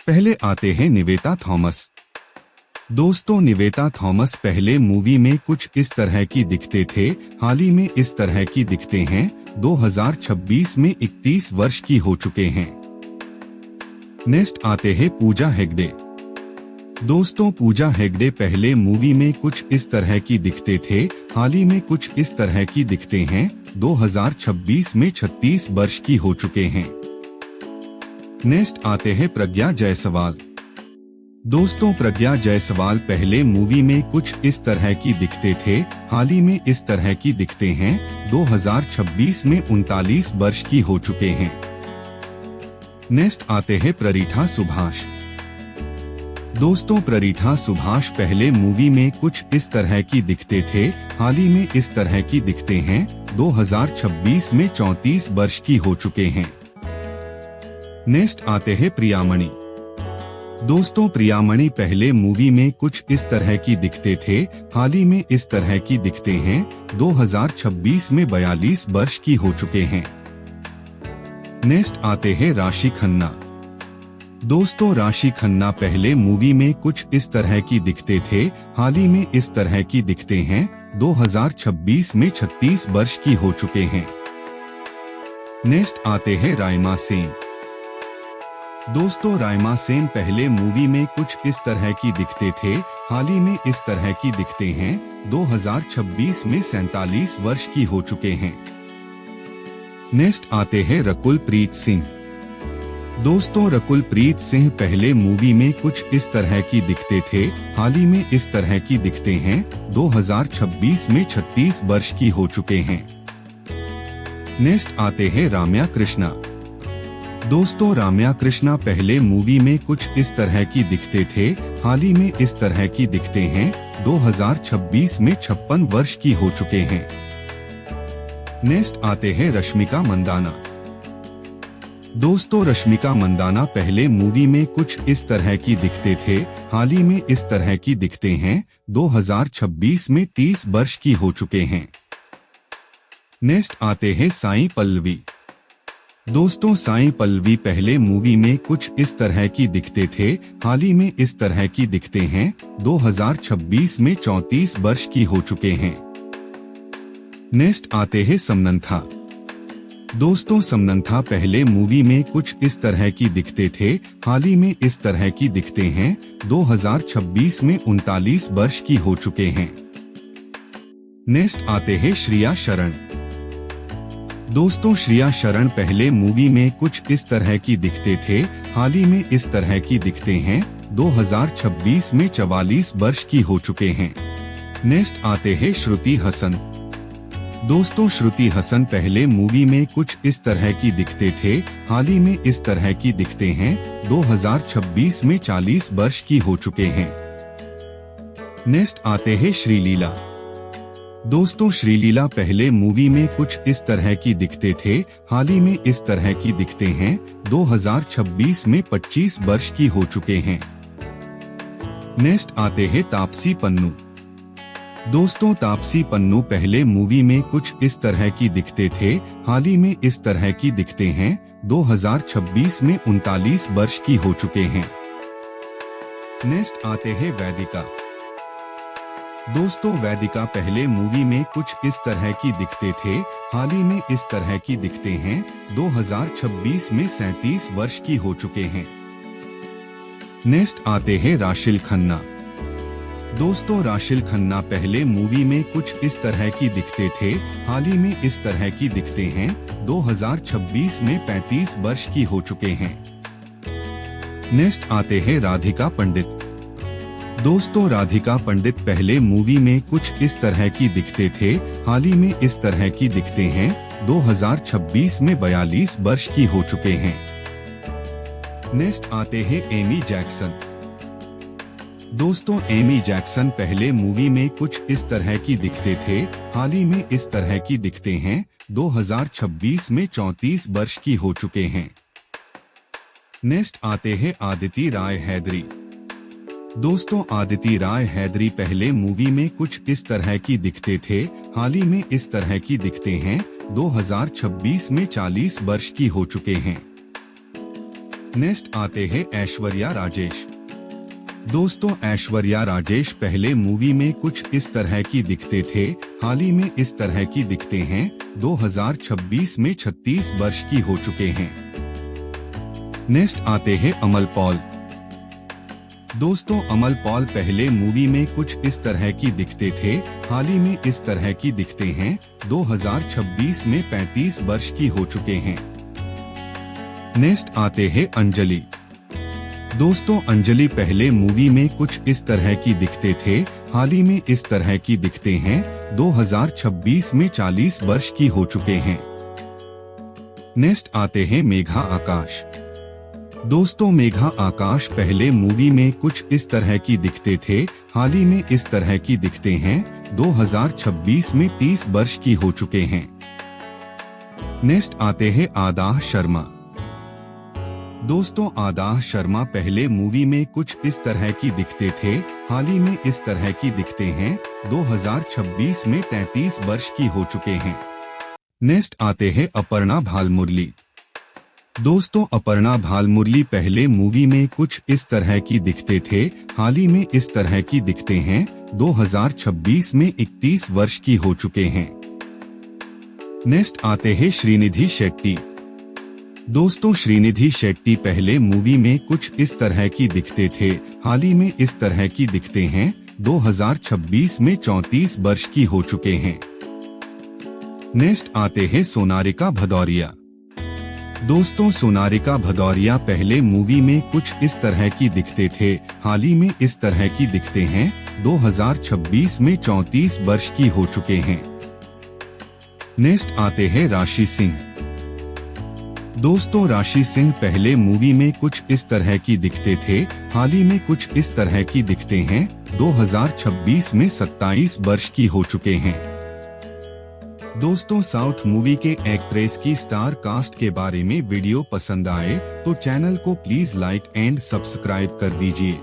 पहले आते हैं निवेता थॉमस। दोस्तों, निवेता थॉमस पहले मूवी में कुछ इस तरह की दिखते थे, हाल ही में इस तरह की दिखते हैं। 2026 में 31 वर्ष की हो चुके हैं। नेक्स्ट आते हैं पूजा हेगड़े। दोस्तों, पूजा हेगड़े पहले मूवी में कुछ इस तरह की दिखते थे, हाल ही में कुछ इस तरह की दिखते हैं। 2026 में 36 वर्ष की हो चुके हैं। नेक्स्ट आते हैं प्रज्ञा जायसवाल। दोस्तों, प्रज्ञा जायसवाल पहले मूवी में कुछ इस तरह की दिखते थे, हाल ही में इस तरह की दिखते हैं। 2026 में 39 वर्ष की हो चुके हैं। नेक्स्ट आते हैं प्ररीठा सुभाष। दोस्तों, प्ररीठा सुभाष पहले मूवी में कुछ इस तरह की दिखते थे, हाल ही में इस तरह की दिखते हैं। 2026 में 34 वर्ष की हो चुके हैं। नेक्स्ट आते हैं प्रियामणि। दोस्तों, प्रियामणि पहले मूवी में कुछ इस तरह की दिखते थे, हाल ही में इस तरह की दिखते हैं। 2026 में 42 वर्ष की हो चुके हैं। नेक्स्ट आते हैं राशि खन्ना। दोस्तों, राशि खन्ना पहले मूवी में कुछ इस तरह की दिखते थे, हाल ही में इस तरह की दिखते हैं। 2026 में 36 वर्ष की हो चुके हैं। नेक्स्ट आते हैं राइमा सेन। दोस्तों, राइमा सेन पहले मूवी में कुछ इस तरह की दिखते थे, हाल ही में इस तरह की दिखते हैं। 2026 में 47 वर्ष की हो चुके हैं। नेक्स्ट आते हैं रकुल प्रीत सिंह। दोस्तों, रकुल प्रीत सिंह पहले मूवी में कुछ इस तरह की दिखते थे, हाल ही में इस तरह की दिखते हैं। 2026 में 36 वर्ष की हो चुके हैं। नेक्स्ट आते हैं राम्या कृष्णा। दोस्तों, राम्या कृष्णा पहले मूवी में कुछ इस तरह की दिखते थे, हाल ही में इस तरह की दिखते हैं। 2026 में 56 वर्ष की हो चुके हैं। नेक्स्ट आते हैं रश्मिका मंदाना। दोस्तों, रश्मिका मंदाना पहले मूवी में कुछ इस तरह की दिखते थे, हाल ही में इस तरह की दिखते हैं। 2026 में 30 वर्ष की हो चुके हैं। नेक्स्ट आते हैं साई पल्लवी। दोस्तों, साई पल्लवी पहले मूवी में कुछ इस तरह की दिखते थे, हाल ही में इस तरह की दिखते हैं। 2026 में 34 वर्ष की हो चुके हैं। नेक्स्ट आते हैं समनंथा। दोस्तों, समनंथा पहले मूवी में कुछ इस तरह की दिखते थे, हाल ही में इस तरह की दिखते हैं। 2026 में 39 वर्ष की हो चुके हैं। नेक्स्ट आते हैं श्रिया शरण। दोस्तों, श्रिया शरण पहले मूवी में कुछ इस तरह की दिखते थे, हाल ही में इस तरह की दिखते हैं। 2026 में 44 वर्ष की हो चुके हैं। नेक्स्ट आते हैं श्रुति हसन। दोस्तों, श्रुति हसन पहले मूवी में कुछ इस तरह की दिखते थे, हाल ही में इस तरह की दिखते हैं। 2026 में 40 वर्ष की हो चुके हैं। नेक्स्ट आते हैं श्रीलीला। दोस्तों, श्रीलीला पहले मूवी में कुछ इस तरह की दिखते थे, हाल ही में इस तरह की दिखते हैं। 2026 में 25 वर्ष की हो चुके हैं। नेक्स्ट आते हैं तापसी पन्नू। दोस्तों, तापसी पन्नू पहले मूवी में कुछ इस तरह की दिखते थे, हाल ही में इस तरह की दिखते हैं। 2026 में 39 वर्ष की हो चुके हैं। नेक्स्ट आते हैं वैदिका। दोस्तों, वैदिका पहले मूवी में कुछ इस तरह की दिखते थे, हाल ही में इस तरह की दिखते हैं। 2026 में 37 वर्ष की हो चुके हैं। नेक्स्ट आते हैं राशिल खन्ना। दोस्तों, राशिल खन्ना पहले मूवी में कुछ इस तरह की दिखते थे, हाल ही में इस तरह की दिखते हैं। 2026 में 35 वर्ष की हो चुके हैं। नेक्स्ट आते हैं राधिका पंडित। दोस्तों, राधिका पंडित पहले मूवी में कुछ इस तरह की दिखते थे, हाल ही में इस तरह की दिखते हैं। 2026 में 42 वर्ष की हो चुके हैं। नेक्स्ट आते हैं एमी जैक्सन। दोस्तों, एमी जैक्सन पहले मूवी में कुछ इस तरह की दिखते थे, हाल ही में इस तरह की दिखते हैं। 2026 में 34 वर्ष की हो चुके हैं। नेक्स्ट आते हैं आदिति राय हैदरी। दोस्तों, आदिति राय हैदरी पहले मूवी में कुछ इस तरह की दिखते थे, हाल ही में इस तरह की दिखते हैं। 2026 में 40 वर्ष की हो चुके हैं। नेक्स्ट आते हैं ऐश्वर्या राजेश। दोस्तों ऐश्वर्या राजेश पहले मूवी में कुछ इस तरह की दिखते थे, हाल ही में इस तरह की दिखते हैं। 2026 में 36 वर्ष की हो चुके हैं। नेक्स्ट आते हैं अमल पॉल। दोस्तों अमल पॉल पहले मूवी में कुछ इस तरह की दिखते थे, हाल ही में इस तरह की दिखते हैं। 2026 में 35 वर्ष की हो चुके हैं। नेक्स्ट आते हैं अंजलि। दोस्तों अंजलि पहले मूवी में कुछ इस तरह की दिखते थे, हाल ही में इस तरह की दिखते हैं। 2026 में 40 वर्ष की हो चुके हैं। नेक्स्ट आते हैं मेघा आकाश। दोस्तों मेघा आकाश पहले मूवी में कुछ इस तरह की दिखते थे, हाल ही में इस तरह की दिखते हैं। 2026 में 30 वर्ष की हो चुके हैं। नेक्स्ट आते हैं आदाह शर्मा। दोस्तों आदाह शर्मा पहले मूवी में कुछ इस तरह की दिखते थे, हाल ही में इस तरह की दिखते हैं। 2026 में 33 वर्ष की हो चुके हैं। नेक्स्ट आते हैं अपर्णा भालमुरली। दोस्तों अपर्णा भालमुरली पहले मूवी में कुछ इस तरह की दिखते थे, हाल ही में इस तरह की दिखते हैं। 2026 में 31 वर्ष की हो चुके हैं। नेक्स्ट आते हैं श्रीनिधि शेट्टी। दोस्तों श्रीनिधि शेट्टी पहले मूवी में कुछ इस तरह की दिखते थे, हाल ही में इस तरह की दिखते हैं। 2026 में 34 वर्ष की हो चुके हैं। नेक्स्ट आते हैं सोनारिका भदौरिया। दोस्तों सोनारिका भदौरिया पहले मूवी में कुछ इस तरह की दिखते थे, हाल ही में इस तरह की दिखते हैं। 2026 में 34 वर्ष की हो चुके हैं। नेक्स्ट आते हैं राशि सिंह। दोस्तों राशि सिंह पहले मूवी में कुछ इस तरह की दिखते थे, हाल ही में कुछ इस तरह की दिखते हैं। 2026 में 27 वर्ष की हो चुके हैं। दोस्तों साउथ मूवी के एक्ट्रेस की स्टार कास्ट के बारे में वीडियो पसंद आए तो चैनल को प्लीज लाइक एंड सब्सक्राइब कर दीजिए।